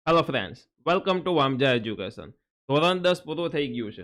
Hello friends, welcome to Vamja education. ધોરણ 10 પૂરું થઈ ગયું છે.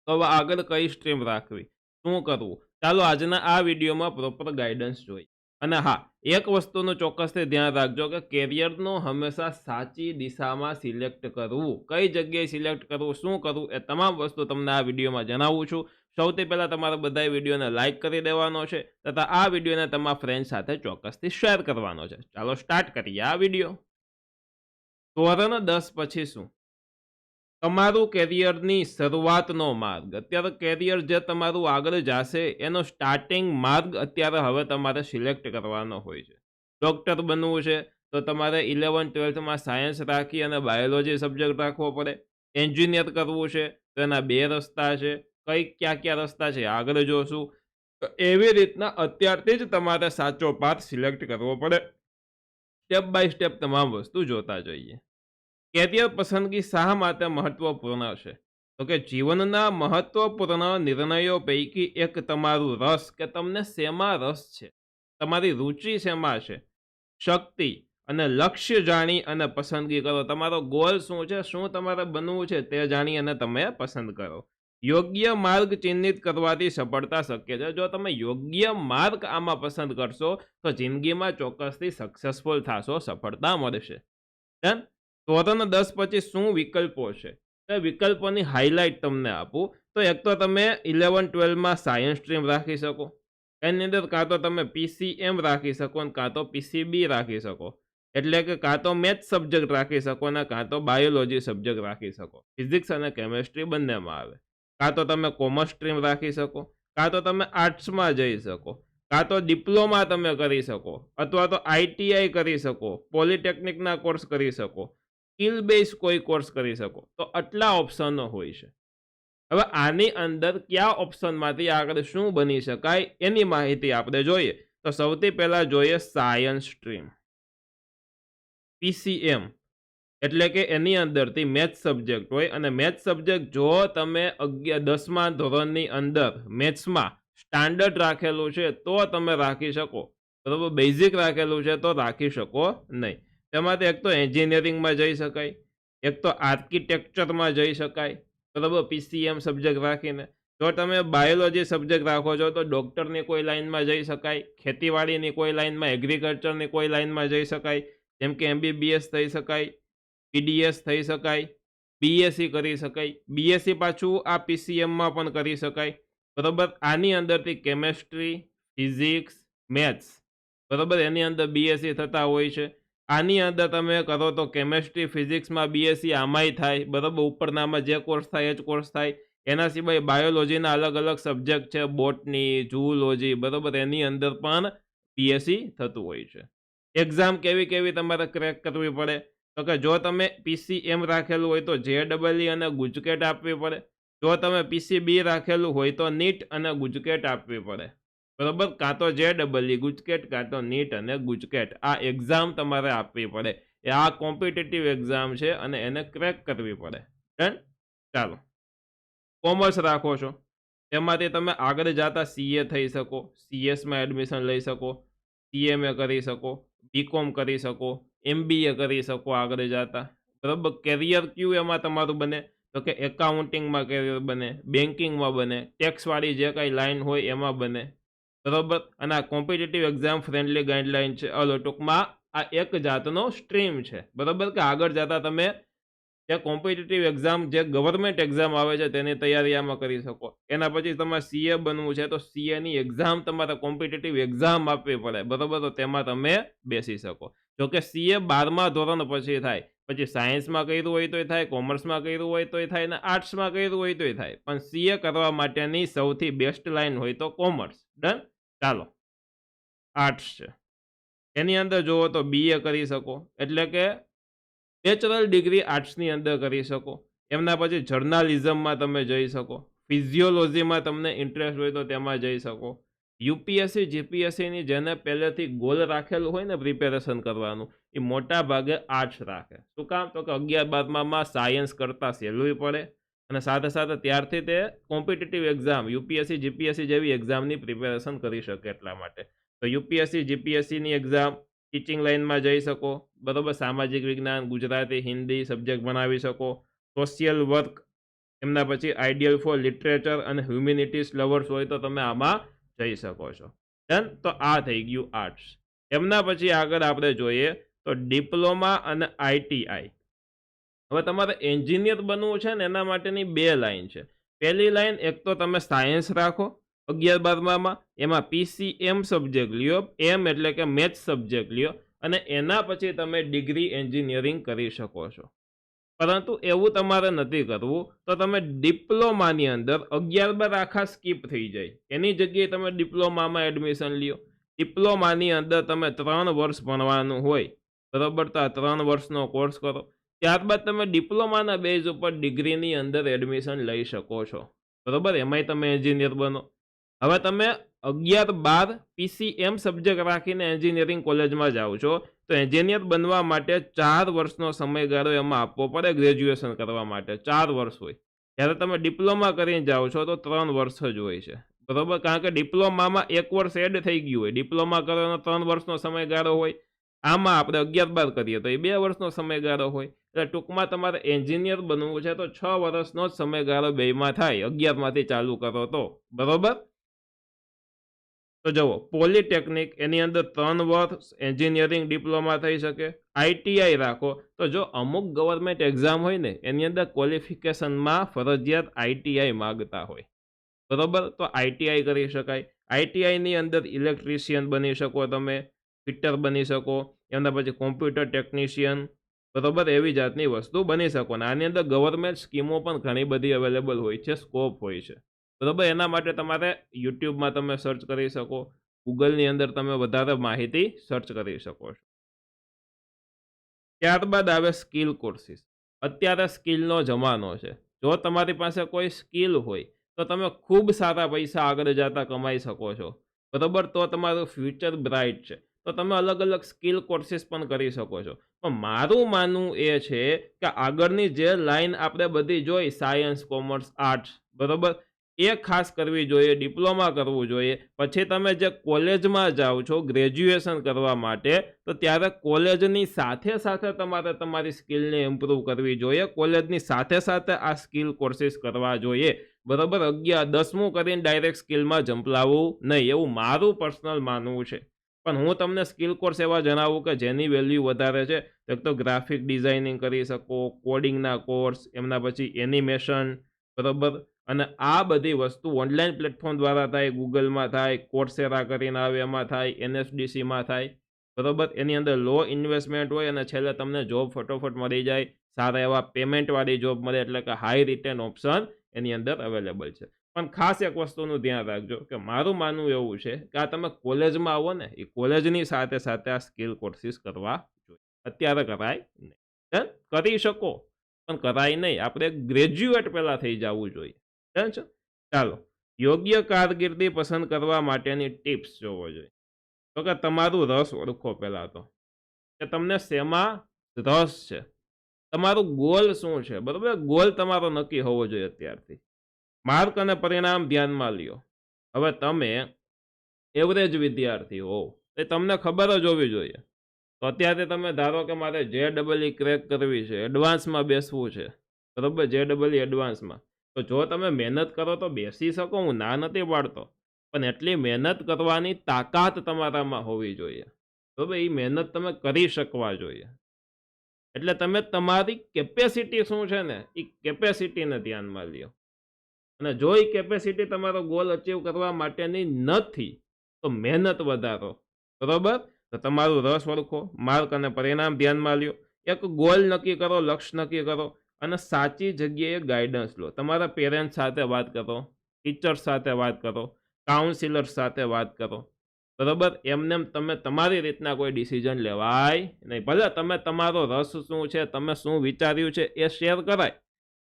તો હવે આગળ કઈ સ્ટ્રીમ રાખવી, શું કરવું? ચાલો આજના આ વિડીયોમાં પ્રોપર ગાઈડન્સ જોઈએ. અને હા, એક વસ્તુનું ચોક્કસથી ધ્યાન રાખજો કે કેરિયરનું હંમેશા સાચી દિશામાં સિલેક્ટ કરવું. કઈ જગ્યાએ સિલેક્ટ કરવું, શું કરવું, એ તમામ વસ્તુ તમને આ વિડીયોમાં જણાવું છું. સૌથી પહેલાં તમારે બધા વિડીયોને લાઇક કરી દેવાનો છે તથા આ વિડીયોને તમારા ફ્રેન્ડ સાથે ચોક્કસથી શેર કરવાનો છે. ચાલો સ્ટાર્ટ કરીએ આ વિડીયો. ધોરણ 10 પછી શું? તમારું કેરિયરની શરૂઆતનો માર્ગ, અત્યારે કેરિયર જે તમારું આગળ જશે એનો સ્ટાર્ટિંગ માર્ગ અત્યારે હવે તમારે સિલેક્ટ કરવાનો હોય છે. ડૉક્ટર બનવું છે તો તમારે 11-12માં સાયન્સ રાખી અને બાયોલોજી સબ્જેક્ટ રાખવો પડે. એન્જિનિયર કરવું છે તો એના બે રસ્તા છે. ક્યાં ક્યાં રસ્તા છે આગળ જોશું. તો એવી રીતના અત્યારથી જ તમારે સાચો પાથ સિલેક્ટ કરવો પડે. સ્ટેપ બાય સ્ટેપ તમામ વસ્તુ જોતા જઈએ. કેરિયર પસંદગી શા માટે મહત્વપૂર્ણ છે? તો કે જીવનના મહત્વપૂર્ણ નિર્ણયો પૈકી એક તમારું રસ, કે તમને શેમાં રસ છે, તમારી રુચિ શેમાં છે, શક્તિ અને લક્ષ્ય જાણી અને પસંદગી કરો. તમારો ગોલ શું છે, શું તમારે બનવું છે તે જાણી અને તમે પસંદ કરો. યોગ્ય માર્ગ ચિહ્નિત કરવાથી સફળતા શક્ય છે. જો તમે યોગ્ય માર્ગ આમાં પસંદ કરશો તો જિંદગીમાં ચોક્કસથી સક્સેસફુલ થશો, સફળતા મળશે. ડન. ધોરણ 10 પછી શું વિકલ્પો છે? તે વિકલ્પોની હાઇલાઇટ તમને આપું તો એક તો તમે 11-12માં સાયન્સ સ્ટ્રીમ રાખી શકો. એની અંદર કાં તો તમે પીસીએમ રાખી શકો અને કાં તો પીસીબી રાખી શકો. એટલે કે કાં તો મેથ્સ સબ્જેક્ટ રાખી શકો અને કાં તો બાયોલોજી સબ્જેક્ટ રાખી શકો. ફિઝિક્સ અને કેમેસ્ટ્રી બંનેમાં આવે. કાં તો તમે કોમર્સ સ્ટ્રીમ રાખી શકો, કાં તો તમે આર્ટ્સમાં જઈ શકો, કાં તો ડિપ્લોમા તમે કરી શકો, અથવા તો આઈટીઆઈ કરી શકો, પોલિટેકનિકના કોર્સ કરી શકો, સ્કિલ બેઝ કોઈ કોર્સ કરી શકો. તો આટલા ઓપ્શનો હોય છે. હવે આની અંદર કયા ઓપ્શનમાંથી આગળ શું બની શકાય એની માહિતી આપણે જોઈએ. તો સૌથી પહેલા જોઈએ સાયન્સ સ્ટ્રીમ, પીસીએમ. એટલે કે એની અંદરથી મેથ્સ સબ્જેક્ટ હોય અને મેથ્સ સબ્જેક્ટ જો તમે 10મા ધોરણની અંદર મેથ્સમાં સ્ટાન્ડર્ડ રાખેલું છે તો તમે રાખી શકો, બરાબર. બેઝિક રાખેલું છે તો રાખી શકો નહીં. તેમાંથી એક તો એન્જિનિયરિંગમાં જઈ શકાય, એક તો આર્કિટેક્ચરમાં જઈ શકાય, બરાબર, પીસીએમ સબ્જેક્ટ રાખીને. જો તમે બાયોલોજી સબ્જેક્ટ રાખો છો તો ડૉક્ટરની કોઈ લાઇનમાં જઈ શકાય, ખેતીવાડીની કોઈ લાઇનમાં, એગ્રીકલ્ચરની કોઈ લાઇનમાં જઈ શકાય. જેમ કે એમબીબીએસ થઈ શકાય, પીડીએસ થઈ શકાય, બીએસસી કરી શકાય. બીએસસી પાછું આ પીસીએમમાં પણ કરી શકાય, બરાબર. આની અંદરથી કેમેસ્ટ્રી, ફિઝિક્સ, મેથ્સ, બરાબર, એની અંદર બીએસસી થતા હોય છે. આની અંદર તમે કરો તો કેમેસ્ટ્રી ફિઝિક્સમાં બીએસસી આમાંય થાય, બરાબર. ઉપરનામાં જે કોર્સ થાય એ જ કોર્સ થાય. એના સિવાય બાયોલોજીના અલગ અલગ સબ્જેક્ટ છે, બોટની, ઝૂલોજી, બરાબર, એની અંદર પણ બીએસસી થતું હોય છે. એક્ઝામ કેવી કેવી તમારે ક્રેક કરવી પડે? તો કે જો તમે પીસીએમ રાખેલું હોય તો જેડબલઈ અને ગુજકેટ આપવી પડે. જો તમે પીસીબી રાખેલું હોય તો નીટ અને ગુજકેટ આપવી પડે, બરાબર. કાં તો જેડબલઈ, ગુજકેટ, કાં તો નીટ અને ગુજકેટ. આ એક્ઝામ તમારે આપવી પડે. એ આ કોમ્પિટિટિવ એક્ઝામ છે અને એને ક્રેક કરવી પડે. ડન. ચાલો, કોમર્સ રાખો છો એમાંથી તમે આગળ જતા સીએ થઈ શકો, સીએસમાં એડમિશન લઈ શકો, સીએમએ કરી શકો, બીકોમ કરી શકો, એમબીએ કરી શકો આગળ જતા, બરાબર. કેરિયર કયું એમાં તમારું બને? તો કે એકાઉન્ટિંગમાં કેરિયર બને, બેન્કિંગમાં બને, ટેક્સવાળી જે કાંઈ લાઈન હોય એમાં બને, બરાબર. અને આ કોમ્પિટિટિવ એક્ઝામ ફ્રેન્ડલી ગાઈડલાઈન છે. ટૂંકમાં આ એક જાતનો સ્ટ્રીમ છે, બરાબર. કે આગળ જતા તમે જે કોમ્પિટિટિવ એક્ઝામ, જે ગવર્મેન્ટ એક્ઝામ આવે છે તેની તૈયારી આમાં કરી શકો. એના પછી તમારે સીએ બનવું છે તો સીએની એક્ઝામ, તમારે કોમ્પિટિટિવ એક્ઝામ આપવી પડે, બરાબર. તો તેમાં તમે બેસી શકો. જોકે સીએ 12મા ધોરણ પછી થાય. પછી સાયન્સમાં કર્યું હોય તોય થાય, કોમર્સમાં કર્યું હોય તોય થાય, અને આર્ટ્સમાં કર્યું હોય તોય થાય. પણ સીએ કરવા માટેની સૌથી બેસ્ટ લાઈન હોય તો કોમર્સ. ડન. ચાલો, આર્ટ્સ છે એની અંદર જુઓ તો બીએ કરી શકો, એટલે કે બેચલર ડિગ્રી આર્ટ્સની અંદર કરી શકો. એમના પછી જર્નાલિઝમમાં તમે જઈ શકો, ફિઝિયોલોજીમાં તમને ઇન્ટરેસ્ટ હોય તો તેમાં જઈ શકો. યુપીએસસી જીપીએસસીની જેને પહેલેથી ગોલ રાખેલું હોય ને પ્રિપેરેશન કરવાનું, એ મોટા ભાગે આર્ટ્સ રાખે. શું કામ? તો કે 11-12માં સાયન્સ કરતાં સહેલું પડે અને સાથે સાથે ત્યારથી તે કોમ્પિટિટિવ એક્ઝામ, યુપીએસસી જીપીએસસી જેવી એક્ઝામની પ્રિપેરેશન કરી શકે એટલા માટે. તો યુપીએસસી જીપીએસસીની એક્ઝામ, ટીચિંગ લાઇનમાં જઈ શકો, બરાબર. સામાજિક વિજ્ઞાન, ગુજરાતી, હિન્દી સબ્જેક્ટ ભણાવી શકો. સોશિયલ વર્ક, એમના પછી આઈડિયલ ફોર લિટરેચર અને હ્યુમેનિટીઝ લવર્સ હોય તો તમે આમાં જઈ શકો છો. ડન. તો આ થઈ ગયું આર્ટ્સ. એમના પછી આગળ આપણે જોઈએ તો ડિપ્લોમા અને આઈટીઆઈ. હવે તમારે એન્જિનિયર બનવું છે ને એના માટેની બે લાઈન છે. પહેલી લાઈન, એક તો તમે સાયન્સ રાખો 11-12માં, એમાં પીસીએમ સબ્જેક્ટ લ્યો, એમ એટલે કે મેથ્સ સબ્જેક્ટ લ્યો, અને એના પછી તમે ડિગ્રી એન્જિનિયરિંગ કરી શકો છો. પરંતુ એવું તમારે નથી કરવું, તો તમે ડિપ્લોમાની અંદર 11-12 આખા સ્કીપ થઈ જાય, એની જગ્યાએ તમે ડિપ્લોમામાં એડમિશન લ્યો. ડિપ્લોમાની અંદર તમે 3 વર્ષ ભણવાનું હોય, બરોબર. તો આ 3 વર્ષનો કોર્સ કરો, ત્યારબાદ તમે ડિપ્લોમાના બેઝ ઉપર ડિગ્રીની અંદર એડમિશન લઈ શકો છો, બરોબર. એમાંય તમે એન્જિનિયર બનો. હવે તમે 11-12 પીસીએમ સબ્જેક્ટ રાખીને એન્જિનિયરિંગ કોલેજમાં જાઓ છો, તો એન્જિનિયર બનવા માટે 4 વર્ષનો સમયગાળો એમાં આપવો પડે. ગ્રેજ્યુએશન કરવા માટે 4 વર્ષ હોય, જ્યારે તમે ડિપ્લોમા કરીને જાઓ છો તો 3 વર્ષ જ હોય છે, બરોબર. કારણ કે ડિપ્લોમામાં 1 વર્ષ એડ થઈ ગયું હોય, ડિપ્લોમા કરવાનો 3 વર્ષનો સમયગાળો હોય, આમાં આપણે 11-12 કરીએ તો એ 2 વર્ષનો સમયગાળો હોય. એટલે ટૂંકમાં તમારે એન્જિનિયર બનવું છે તો 6 વર્ષનો જ સમયગાળો બેયમાં થાય, 11માંથી ચાલુ કરો તો, બરોબર. તો જુઓ, પોલિટેકનિક એની અંદર 3 વર્ષ એન્જિનિયરિંગ ડિપ્લોમા થઈ શકે. આઈટીઆઈ રાખો તો જો અમુક ગવર્મેન્ટ એક્ઝામ હોય ને એની અંદર ક્વોલિફિકેશનમાં ફરજિયાત આઈટીઆઈ માગતા હોય, બરોબર. તો આઈટીઆઈ કરી શકાય. આઈટીઆઈની અંદર ઇલેક્ટ્રિશિયન બની શકો, તમે ફિટર બની શકો, એમના પછી કોમ્પ્યુટર ટેકનિશિયન, બરોબર. એવી જાતની વસ્તુ બની શકો. ને આની અંદર ગવર્મેન્ટ સ્કીમો પણ ઘણી બધી અવેલેબલ હોય છે, સ્કોપ હોય છે, બરોબર. એના માટે તમારે યુટ્યુબમાં તમે સર્ચ કરી શકો, ગૂગલની અંદર તમે વધારે માહિતી સર્ચ કરી શકો છો. ત્યારબાદ આવે સ્કિલ કોર્સિસ. અત્યારે સ્કિલનો જમાનો છે. જો તમારી પાસે કોઈ સ્કિલ હોય તો તમે ખૂબ સારા પૈસા આગળ જતા કમાઈ શકો છો, બરોબર. તો તમારું ફ્યુચર બ્રાઇટ છે. તો તમે અલગ અલગ સ્કિલ કોર્સિસ પણ કરી શકો છો. પણ મારું માનવું એ છે કે આગળની જે લાઈન આપણે બધી જોઈ, સાયન્સ, કોમર્સ, આર્ટ્સ, બરોબર, એ ખાસ કરવી જોઈએ, ડિપ્લોમા કરવું જોઈએ. પછી તમે જે કોલેજમાં જાઓ છો ગ્રેજ્યુએશન કરવા માટે, તો ત્યારે કોલેજની સાથે સાથે તમારે તમારી સ્કિલને ઇમ્પ્રૂવ કરવી જોઈએ. કોલેજની સાથે સાથે આ સ્કિલ કોર્સિસ કરવા જોઈએ, બરોબર. 10મું કરીને ડાયરેક્ટ સ્કિલમાં જંપલાવવું નહીં, એવું મારું પર્સનલ માનવું છે. પણ હું તમને સ્કિલ કોર્સ એવા જણાવું કે જેની વેલ્યુ વધારે છે. એક તો ગ્રાફિક ડિઝાઇનિંગ કરી શકો, કોડિંગના કોર્સ, એમના પછી એનિમેશન, બરોબર. અને આ બધી વસ્તુ ઓનલાઈન પ્લેટફોર્મ દ્વારા થાય, ગૂગલમાં થાય, કોર્સેરા કરીને આવે એમાં થાય, એનએસડીસીમાં થાય, બરોબર. એની અંદર લો ઇન્વેસ્ટમેન્ટ હોય અને છેલ્લે તમને જોબ ફટોફટ મળી જાય, સારા એવા પેમેન્ટવાળી જોબ મળે, એટલે કે હાઈ રિટર્ન ઓપ્શન એની અંદર અવેલેબલ છે. પણ ખાસ એક વસ્તુનું ધ્યાન રાખજો કે મારું માનવું એવું છે કે આ તમે કોલેજમાં આવો ને, એ કોલેજની સાથે સાથે આ સ્કિલ કોર્સિસ કરવા જોઈએ. અત્યારે કરાય નહીં, કરી શકો પણ કરાય નહીં. આપણે ગ્રેજ્યુએટ પહેલાં થઈ જવું જોઈએ. છે. ચાલો, યોગ્ય કારકિર્દી પસંદ કરવા માટેની ટિપ્સ જોવો જોઈએ. તો કે તમારું રસ ઓળખો પહેલા તો, કે તમને શેમાં રસ છે, તમારું ગોલ શું છે, બરોબર. ગોલ તમારો નક્કી હોવો જોઈએ અત્યારથી. માર્ક અને પરિણામ ધ્યાનમાં લ્યો. હવે તમે એવરેજ વિદ્યાર્થી હો, એ તમને ખબર જ હોવી જોઈએ. તો અત્યારે તમે ધારો કે મારે JEE ક્રેક કરવી છે, એડવાન્સમાં બેસવું છે, બરોબર. JEE એડવાન્સમાં, તો જો તમે મહેનત કરો તો બેસી શકો, હું ના નથી પાડતો. પણ એટલી મહેનત કરવાની તાકાત તમારામાં હોવી જોઈએ, બરોબર. એ મહેનત તમે કરી શકવા જોઈએ. એટલે તમે તમારી કેપેસિટી શું છે ને, એ કેપેસિટીને ધ્યાનમાં લ્યો. અને જો એ કેપેસિટી તમારો ગોલ અચીવ કરવા માટેની નથી, તો મહેનત વધારો, બરોબર. તો તમારું રસ ઓળખો, માર્ક અને પરિણામ ધ્યાનમાં લ્યો, એક ગોલ નક્કી કરો, લક્ષ્ય નક્કી કરો, અને સાચી જગ્યાએ ગાઈડન્સ લો. તમારા પેરેન્ટ્સ સાથે વાત કરો, ટીચર્સ સાથે વાત કરો, કાઉન્સિલર સાથે વાત કરો, બરોબર. એમને તમે તમારી રીતના કોઈ ડિસિઝન લેવાય નહીં. ભલે તમે તમારો રસ શું છે, તમે શું વિચાર્યું છે એ શેર કરાય,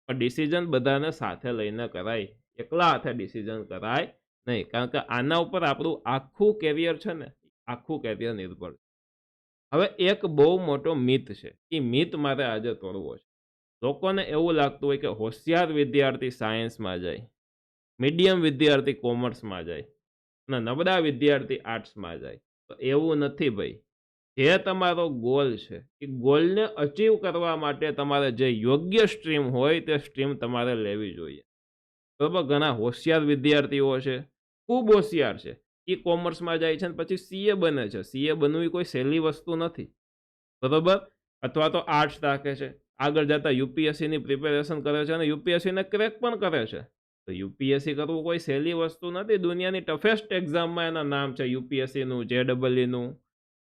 પણ ડિસિઝન બધાને સાથે લઈને કરાય, એકલા હાથે ડિસિઝન કરાય નહીં. કારણ કે આના ઉપર આપણું આખું કેરિયર છે ને, આખું કેરિયર નિર્ભર. હવે એક બહુ મોટો મિથ છે, એ મિથ મારે આજે તોડવો છે. લોકોને એવું લાગતું હોય કે હોશિયાર વિદ્યાર્થી સાયન્સમાં જાય, મીડિયમ વિદ્યાર્થી કોમર્સમાં જાય, અને નબળા વિદ્યાર્થી આર્ટ્સમાં જાય. તો એવું નથી ભાઈ. જે તમારો ગોલ છે એ ગોલને અચીવ કરવા માટે તમારે જે યોગ્ય સ્ટ્રીમ હોય તે સ્ટ્રીમ તમારે લેવી જોઈએ. બરાબર, ઘણા હોશિયાર વિદ્યાર્થીઓ છે, ખૂબ હોશિયાર છે, એ કોમર્સમાં જાય છે અને પછી સીએ બને છે. સીએ બનવું એ કોઈ સહેલી વસ્તુ નથી. બરોબર, અથવા તો આર્ટ્સ રાખે છે, આગળ જતા યુપીએસસીની પ્રિપેરેશન કરે છે અને યુપીએસસીને ક્રેક પણ કરે છે. તો યુપીએસસી કરવું કોઈ સહેલી વસ્તુ નથી. દુનિયાની ટફેસ્ટ એક્ઝામમાં એના નામ છે યુપીએસસીનું, જેડબલઈનું.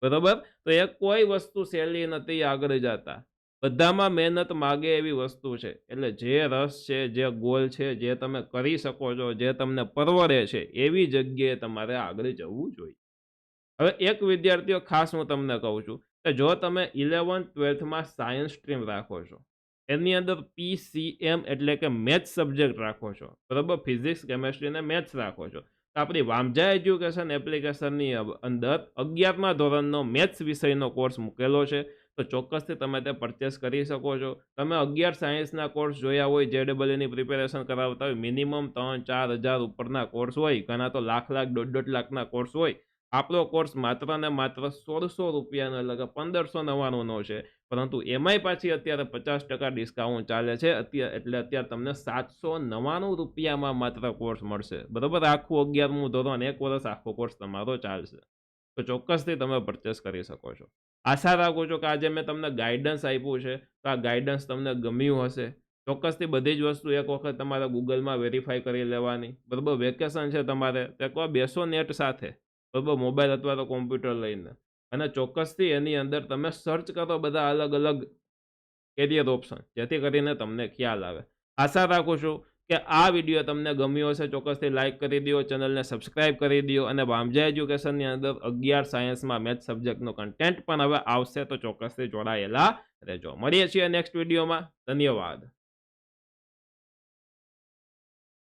બરોબર, તો એ કોઈ વસ્તુ સહેલી નથી આગળ જતા. બધામાં મહેનત માગે એવી વસ્તુ છે. એટલે જે રસ છે, જે ગોલ છે, જે તમે કરી શકો છો, જે તમને પરવડે છે, એવી જગ્યાએ તમારે આગળ જવું જોઈએ. હવે એક વિદ્યાર્થીઓ ખાસ હું તમને કહું છું કે જો તમે 11th-12thમાં સાયન્સ સ્ટ્રીમ રાખો છો, એની અંદર પીસીએમ એટલે કે મેથ્સ સબ્જેક્ટ રાખો છો, બરાબર, ફિઝિક્સ, કેમેસ્ટ્રી અને મેથ્સ રાખો છો, તો આપણી વામજા એજ્યુકેશન એપ્લિકેશનની અંદર 11મા ધોરણનો મેથ્સ વિષયનો કોર્સ મૂકેલો છે. તો ચોક્કસથી તમે તે પરચેસ કરી શકો છો. તમે 11 સાયન્સના કોર્સ જોયા હોય, જેડબલઈની પ્રિપેરેશન કરાવતા હોય, મિનિમમ 3-4 હજાર ઉપરના કોર્સ હોય, ઘણા તો લાખ 1.5 લાખના કોર્સ હોય. આપણો કોર્સ માત્ર ને માત્ર 1600 રૂપિયાનો એટલે 1599નો છે. પરંતુ એમાંય પાછી અત્યારે 50% ડિસ્કાઉન્ટ ચાલે છે. એટલે અત્યારે તમને 799 રૂપિયામાં માત્ર કોર્સ મળશે. બરોબર, આખું 11મું ધોરણ 1 વર્ષ આખો કોર્સ તમારો ચાલશે. તો ચોક્કસથી તમે પરચેસ કરી શકો છો. આશા રાખું છું કે આજે મેં તમને ગાઈડન્સ આપ્યું છે તો આ ગાઈડન્સ તમને ગમ્યું હશે. ચોક્કસથી બધી જ વસ્તુ એક વખત તમારે ગૂગલમાં વેરીફાઈ કરી લેવાની. બરોબર, વેકેશન છે તમારે તો એકવાર બેસો નેટ સાથે, બરોબર, મોબાઈલ અથવા તો કોમ્પ્યુટર લઈને, અને ચોક્કસથી એની અંદર તમે સર્ચ કરો બધા અલગ અલગ કેરિયર ઓપ્શન, જેથી કરીને તમને ખ્યાલ આવે. આશા રાખું છું કે આ વિડીયો તમને ગમ્યો હશે. ચોક્કસથી લાઇક કરી દો, ચેનલને સબસ્ક્રાઇબ કરી દો અને વામજા એજ્યુકેશનની અંદર 11 સાયન્સમાં મેથ્સ સબ્જેક્ટનું કન્ટેન્ટ પણ હવે આવશે. તો ચોક્કસથી જોડાયેલા રહેજો. મળીએ છીએ નેક્સ્ટ વિડીયોમાં. ધન્યવાદ.